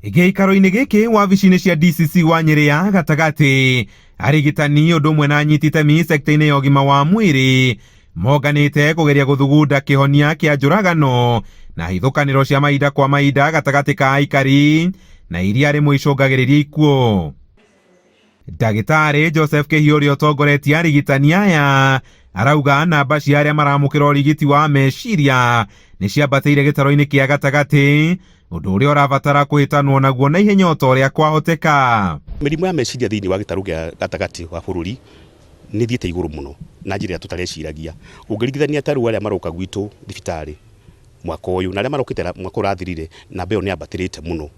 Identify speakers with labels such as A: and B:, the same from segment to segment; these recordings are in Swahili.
A: Gĩikaro-inĩ gĩkĩ wabici-inĩ cia DCC wa Nyeri ya gatagati, arigitani ũndũ ũmwe na anyiti itemi sekta-inĩ ya ũgima wa mwĩrĩ monganĩte kũgeria gũthugunda kĩhonia kĩa njũragano na ithũkanĩro cia mahinda kwa mahinda gatagati ka aikari na iria rĩmwe icũngagĩrĩria ikuũ. Ndagĩtarĩ Joseph Kĩhiũ ũrĩa ũtongoretie arigitani aya arauga namba cia arĩa maramũkĩra ũrigiti wa meciria nĩ ciambatĩire gĩtaro-inĩ kĩa gatagati, ũndũ ũrĩa ũrabatara kũhĩtanwo naguo na ihenya o ta ũrĩa kwahoteka.
B: Mĩrimũ ya meciria thĩinĩ wa gĩtarũ gĩa gatagati wa bũrũri nĩ thiĩte igũrũ mũno na njĩra tũtareciragia. Ũngĩringithania ta rĩu arĩa maroka gwitũ thibitarĩ mwaka ũyũ na arĩa marokĩte mwaka ũrathirire, namba ĩyo nĩ yambatĩrĩte mũno.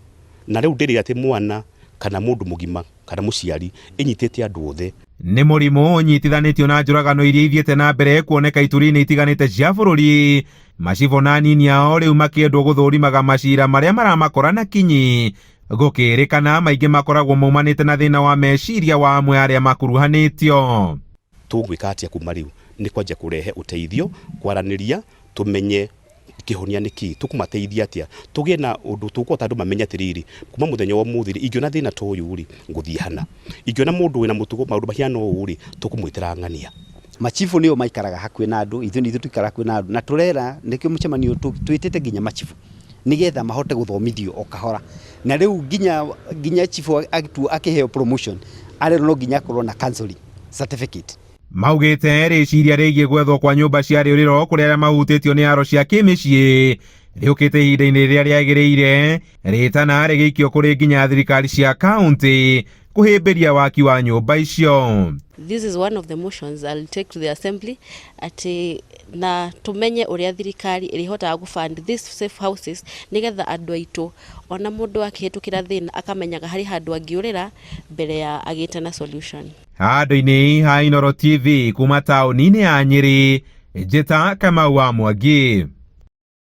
B: Na rĩu ndĩrĩ atĩ mwana kana mũndũ mũgima kana mũciari ĩnyitĩte andũ othe.
A: Nĩ mũrimũ ũnyitithanĩtio na njũragano iria ithiĩte na mbere kuoneka ituri-inĩ itiganĩte cia bũrũri, macibũ na anini ao rĩu makĩendwo gũthũrimaga macira marĩa maramakora na kinyi, gũkĩrĩkana maingĩ makoragwo maumanĩte na thĩna wa meciria wa amwe arĩa makuruhanĩtio.
B: Tũgwĩka atĩa kuma rĩu nĩ kwanja kũrehe ũteithio, kwaranĩria, tũmenye kĩhonia nĩkĩ, tũkũmateithia atĩa, tũgĩe na ũndũ tũkũhota andũ mamenye atĩrĩrĩ, kuma mũthenya wa ũmũthĩ ingĩona thĩna ta ũyũ rĩ ngũthiĩ hana, ingĩona mũndũ wĩna mũtugo maũndũ mahiana ũũ rĩ tũkũmwĩtĩra ng'ania.
C: Machifu nĩo maikaraga hakuhĩ na andũ, ithuĩ tũikara hakuhĩ na andũ, na tũrera nĩkĩo mũcemanio twĩtĩte nginya machifu nĩgetha mahote gũthomithio o kahora. Na rĩu nginya chifu akĩheo promotion arero no nginya akorwo na counseling certificate.
A: Maugĩte rĩciria rĩgiĩ gwethwo kwa nyũmba cia rĩũrĩro kũrĩa arĩa mahutĩtio nĩ haro cia kĩmĩciĩ rĩũkĩte ihinda-inĩ rĩrĩa rĩagĩrĩire, rĩtana rĩgĩikio kũrĩ nginya thirikari cia kaunti kũhĩmbĩria waki wa nyũmba icio.
D: This is one of the motions I'll take to the assembly ati na tumenye ũrĩa thirikari ĩrĩhotaga gũfund these safe houses nĩgetha andũ aitũ ona mũndũ akĩhĩtũkĩra thĩna akamenyaga harĩ handũ angĩũrĩra mbere ya agĩte na solution.
A: Handũ-inĩ ha Inooro TV kuma taũni-inĩ ya Nyeri, njĩta Kamau wa Mwangi.